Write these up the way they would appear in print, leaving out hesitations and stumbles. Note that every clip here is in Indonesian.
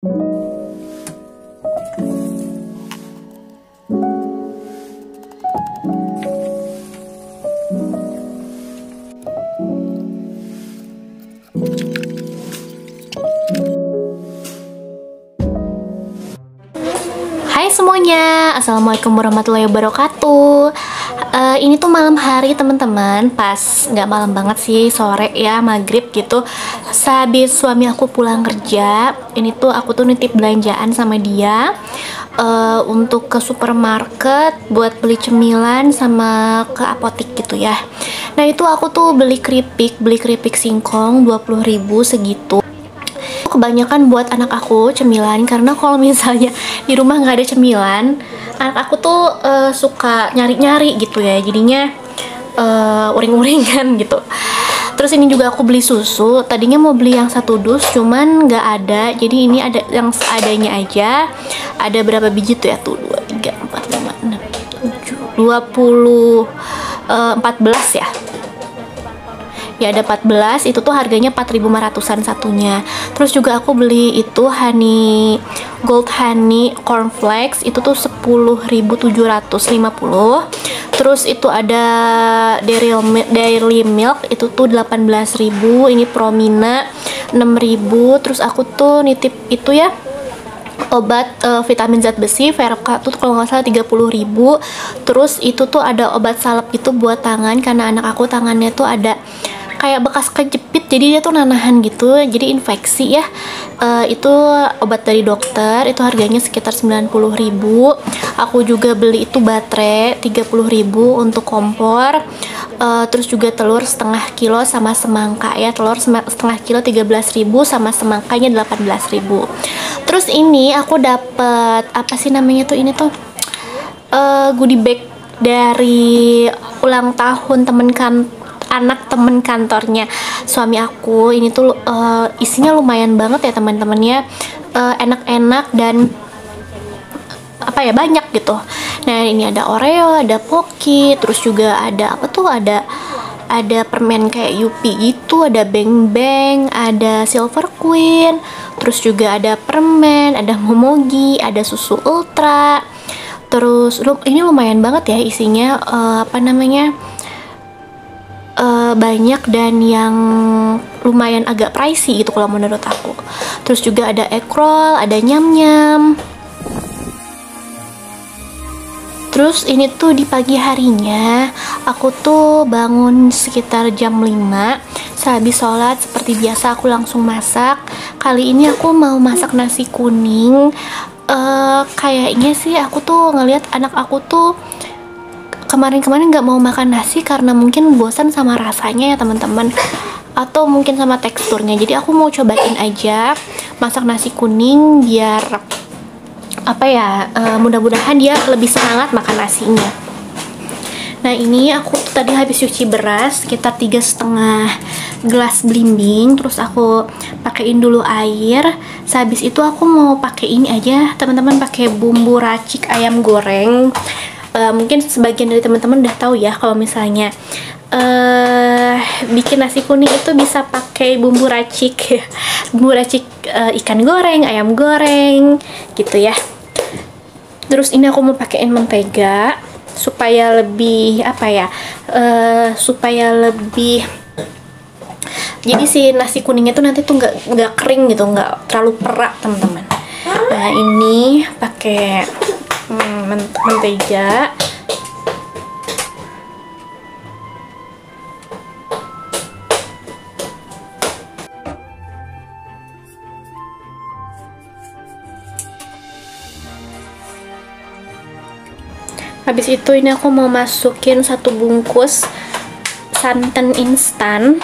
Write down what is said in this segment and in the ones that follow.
Hai semuanya, assalamualaikum warahmatullahi wabarakatuh. Ini tuh malam hari teman-teman, pas nggak malam banget sih, sore ya, maghrib gitu. Sehabis suami aku pulang kerja, ini tuh aku tuh nitip belanjaan sama dia untuk ke supermarket buat beli cemilan sama ke apotik gitu ya. Nah itu aku tuh beli keripik singkong 20.000 segitu. Kebanyakan buat anak aku cemilan, karena kalau misalnya di rumah nggak ada cemilan, anak aku tuh suka nyari-nyari gitu ya, jadinya uring-uringan gitu. Terus ini juga aku beli susu, tadinya mau beli yang 1 dus cuman nggak ada, jadi ini ada yang seadanya aja. Ada berapa biji tuh ya, tuh 2, 3, 4, 5, 6, 7, 20, 14 ya. Ya ada 14, itu tuh harganya 4.500-an satunya. Terus juga aku beli itu gold honey cornflakes, itu tuh 10.750. Terus itu ada dairy milk, itu tuh 18.000. Ini Promina 6.000. Terus aku tuh nitip itu ya, obat vitamin zat besi Verka tuh kalau nggak salah 30.000. Terus itu tuh ada obat salep gitu buat tangan, karena anak aku tangannya tuh ada kayak bekas kejepit, jadi dia tuh nanahan gitu, jadi infeksi ya. Itu obat dari dokter, itu harganya sekitar 90.000. Aku juga beli itu baterai 30.000 untuk kompor. Terus juga telur setengah kilo sama semangka ya, telur setengah kilo 13.000 sama semangkanya 18.000. Terus ini aku dapet apa sih namanya tuh, ini tuh goodie bag dari ulang tahun anak temen kantornya suami aku. Ini tuh isinya lumayan banget ya teman-temannya, enak-enak dan apa ya, banyak gitu. Nah ini ada Oreo, ada Pocky, terus juga ada apa tuh, ada permen kayak Yupi gitu, ada Bang Bang, ada Silver Queen, terus juga ada permen, ada Momogi, ada susu ultra. Terus ini lumayan banget ya isinya, apa namanya, banyak dan yang lumayan agak pricey gitu kalau menurut aku. Terus juga ada egg roll, ada nyam-nyam. Terus ini tuh di pagi harinya aku tuh bangun sekitar jam 5. Sehabis sholat seperti biasa aku langsung masak. Kali ini aku mau masak nasi kuning. Kayaknya sih aku tuh ngelihat anak aku tuh kemarin-kemarin nggak mau makan nasi karena mungkin bosan sama rasanya ya teman-teman, atau mungkin sama teksturnya. Jadi aku mau cobain aja masak nasi kuning biar apa ya, mudah-mudahan dia lebih semangat makan nasinya. Nah ini aku tadi habis cuci beras sekitar 3,5 gelas belimbing, terus aku pakein dulu air. Sehabis itu aku mau pakai ini aja teman-teman, pakai bumbu racik ayam goreng. Mungkin sebagian dari teman-teman udah tahu ya kalau misalnya bikin nasi kuning itu bisa pakai bumbu racik bumbu racik ikan goreng, ayam goreng gitu ya. Terus ini aku mau pakein mentega supaya lebih apa ya, supaya lebih, jadi si nasi kuningnya tuh nanti tuh nggak kering gitu, nggak terlalu perak teman-teman. Nah ini pakai mentega. Habis itu ini aku mau masukin 1 bungkus santan instan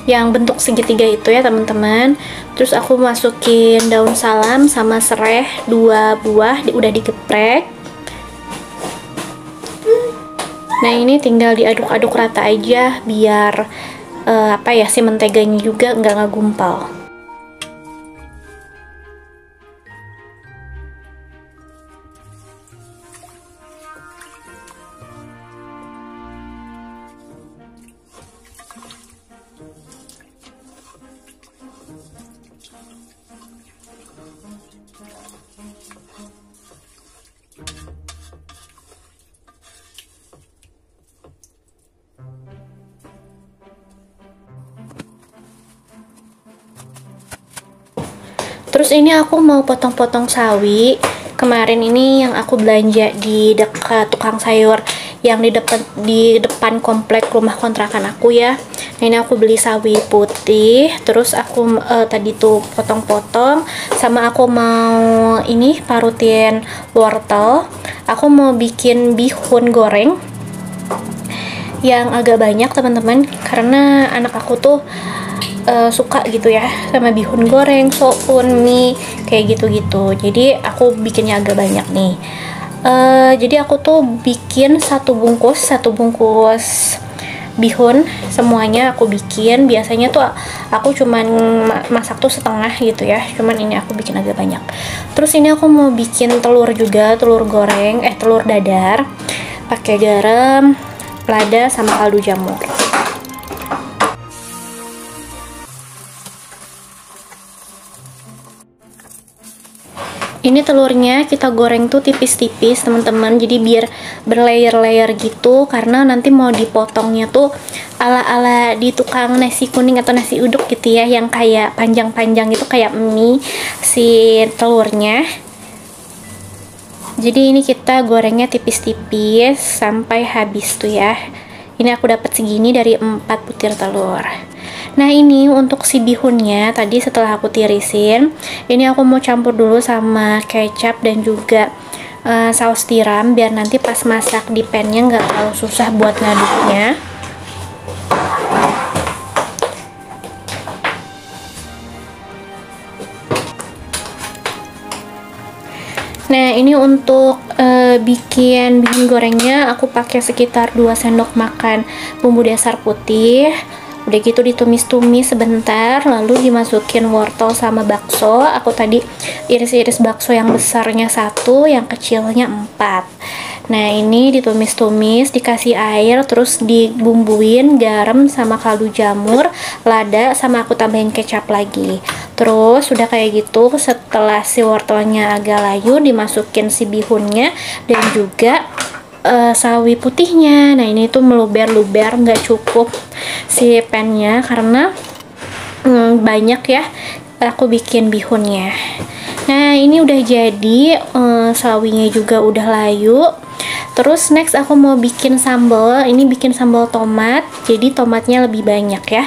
yang bentuk segitiga itu ya teman-teman. Terus aku masukin daun salam sama serai 2 buah, udah digeprek. Nah ini tinggal diaduk-aduk rata aja biar apa ya, si menteganya juga nggak ngegumpal. Terus ini aku mau potong-potong sawi. Kemarin ini yang aku belanja di dekat tukang sayur yang di depan komplek rumah kontrakan aku ya. Nah, ini aku beli sawi putih, terus aku tadi tuh potong-potong, sama aku mau ini parutin wortel. Aku mau bikin bihun goreng yang agak banyak teman-teman, karena anak aku tuh suka gitu ya sama bihun goreng, soun, mie kayak gitu-gitu. Jadi aku bikinnya agak banyak nih. Jadi aku tuh bikin satu bungkus bihun, semuanya aku bikin. Biasanya tuh aku cuman masak tuh setengah gitu ya, cuman ini aku bikin agak banyak. Terus ini aku mau bikin telur juga, telur goreng, telur dadar, pakai garam, lada, sama kaldu jamur. Ini telurnya kita goreng tuh tipis-tipis teman-teman, jadi biar berlayer-layer gitu, karena nanti mau dipotongnya tuh ala-ala di tukang nasi kuning atau nasi uduk gitu ya, yang kayak panjang-panjang itu kayak mie si telurnya. Jadi ini kita gorengnya tipis-tipis sampai habis tuh ya. Ini aku dapat segini dari 4 butir telur. Nah, ini untuk si bihunnya tadi setelah aku tirisin, ini aku mau campur dulu sama kecap dan juga saus tiram, biar nanti pas masak di pannya nggak terlalu susah buat ngaduknya. Nah, ini untuk bikin bihun gorengnya aku pakai sekitar 2 sendok makan bumbu dasar putih. Udah gitu ditumis-tumis sebentar, lalu dimasukin wortel sama bakso. Aku tadi iris-iris bakso yang besarnya 1, yang kecilnya 4. Nah, ini ditumis-tumis, dikasih air, terus dibumbuin garam sama kaldu jamur, lada, sama aku tambahin kecap lagi. Terus udah kayak gitu, setelah si wortelnya agak layu, dimasukin si bihunnya dan juga sawi putihnya. Nah, ini tuh meluber-luber, nggak cukup si pannya karena banyak ya aku bikin bihunnya. Nah, ini udah jadi, sawinya juga udah layu. Terus next aku mau bikin sambal. Ini bikin sambal tomat, jadi tomatnya lebih banyak ya.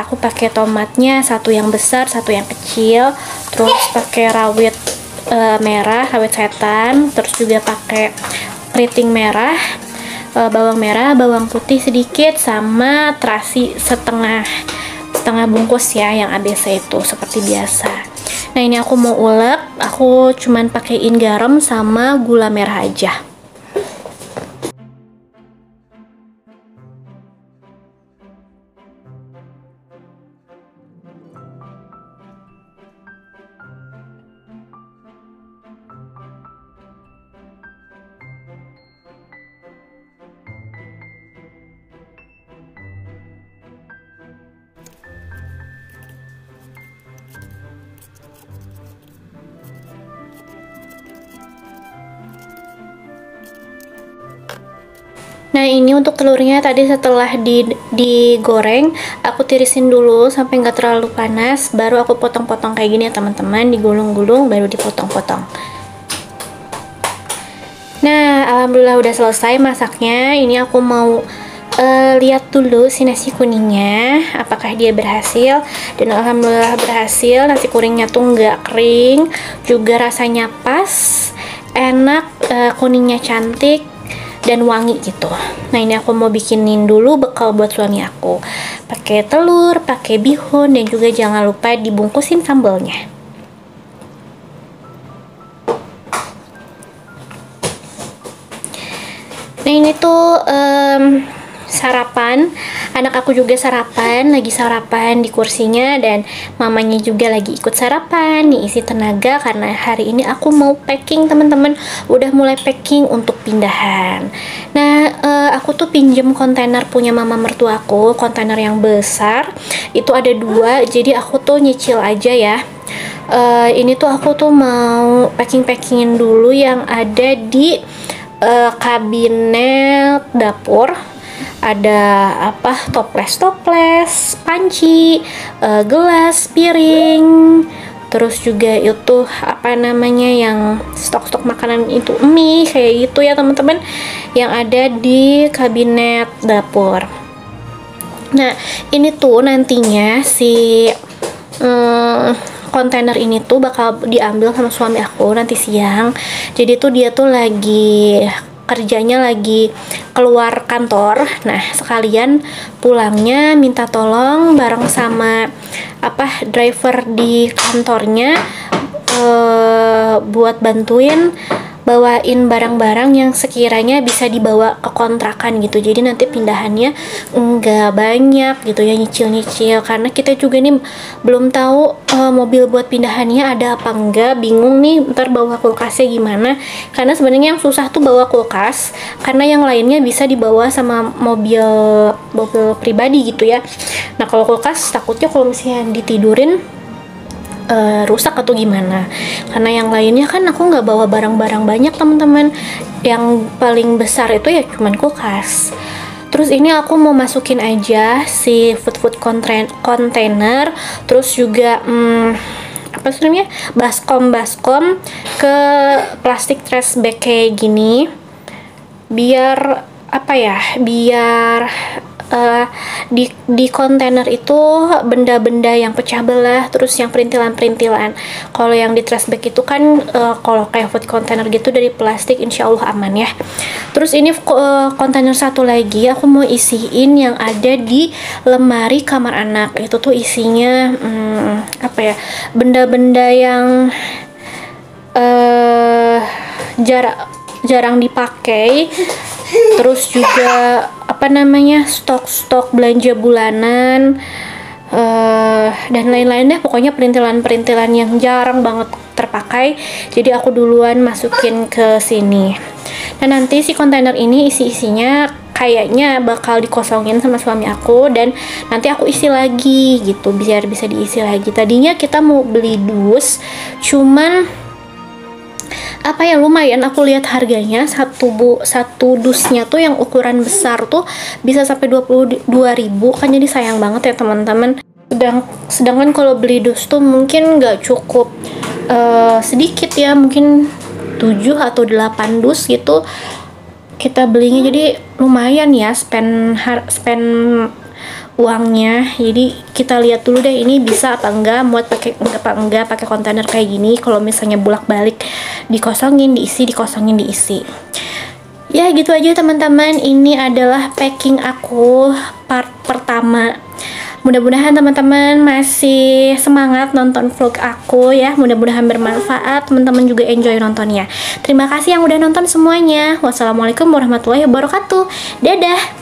Aku pakai tomatnya 1 yang besar, 1 yang kecil. Terus pakai rawit merah, rawit setan. Terus juga pakai keriting merah, bawang merah, bawang putih sedikit, sama terasi setengah bungkus ya, yang ABC itu seperti biasa. Nah, ini aku mau ulek, aku cuman pakein garam sama gula merah aja. Nah, ini untuk telurnya tadi setelah digoreng, aku tirisin dulu sampai nggak terlalu panas, baru aku potong-potong kayak gini ya teman-teman, digulung-gulung baru dipotong-potong. Nah, alhamdulillah udah selesai masaknya. Ini aku mau lihat dulu si nasi kuningnya, apakah dia berhasil. Dan alhamdulillah berhasil, nasi kuningnya tuh nggak kering, juga rasanya pas, enak, kuningnya cantik dan wangi gitu. Nah, ini aku mau bikinin dulu bekal buat suami aku. Pakai telur, pakai bihun, dan juga jangan lupa dibungkusin sambalnya. Nah, ini tuh sarapan, anak aku juga lagi sarapan di kursinya, dan mamanya juga lagi ikut sarapan, diisi tenaga karena hari ini aku mau packing teman-teman, udah mulai packing untuk pindahan. Nah, aku tuh pinjem kontainer punya mama mertua aku, kontainer yang besar, itu ada 2, jadi aku tuh nyicil aja ya. Ini tuh aku tuh mau packingin dulu yang ada di kabinet dapur. Ada toples, panci, gelas, piring, terus juga itu apa namanya yang stok-stok makanan itu mie kayak gitu ya teman-teman, yang ada di kabinet dapur. Nah ini tuh nantinya si kontainer ini tuh bakal diambil sama suami aku nanti siang. Jadi tuh dia tuh lagi kerjanya lagi keluar kantor. Nah sekalian pulangnya minta tolong bareng sama driver di kantornya buat bantuin bawain barang-barang yang sekiranya bisa dibawa ke kontrakan gitu. Jadi nanti pindahannya nggak banyak gitu ya, nyicil-nyicil, karena kita juga nih belum tahu mobil buat pindahannya ada apa enggak, bingung nih ntar bawa kulkasnya gimana, karena sebenarnya yang susah tuh bawa kulkas karena yang lainnya bisa dibawa sama mobil pribadi gitu ya. Nah kalau kulkas takutnya kalau misalnya ditidurin rusak atau gimana, karena yang lainnya kan aku nggak bawa barang-barang banyak teman-teman, yang paling besar itu ya cuman kulkas. Terus ini aku mau masukin aja si food container, terus juga apa sih namanya, baskom ke plastik trash bag kayak gini, biar apa ya, biar di kontainer itu benda-benda yang pecah belah, terus yang perintilan-perintilan. Kalau yang di trash bag itu kan kalau kayak food container gitu dari plastik, insya Allah aman ya. Terus ini kontainer satu lagi aku mau isiin yang ada di lemari kamar anak. Itu tuh isinya apa ya, benda-benda yang jarang dipakai, terus juga apa namanya, stok belanja bulanan dan lain-lain deh, pokoknya perintilan-perintilan yang jarang banget terpakai. Jadi aku duluan masukin ke sini. Nah nanti si kontainer ini isinya kayaknya bakal dikosongin sama suami aku, dan nanti aku isi lagi gitu biar bisa diisi lagi. Tadinya kita mau beli dus, cuman apa ya, lumayan aku lihat harganya satu dusnya tuh yang ukuran besar tuh bisa sampai 22.000 kan, jadi sayang banget ya teman-teman. Sedangkan kalau beli dus tuh mungkin nggak cukup sedikit ya, mungkin 7 atau 8 dus gitu kita belinya, jadi lumayan ya spend uangnya. Jadi kita lihat dulu deh ini bisa apa enggak, muat pakai kontainer kayak gini. Kalau misalnya bolak-balik dikosongin diisi, dikosongin diisi. Ya gitu aja teman-teman, ini adalah packing aku part pertama. Mudah-mudahan teman-teman masih semangat nonton vlog aku ya. Mudah-mudahan bermanfaat, teman-teman juga enjoy nontonnya. Terima kasih yang udah nonton semuanya. Wassalamualaikum warahmatullahi wabarakatuh. Dadah.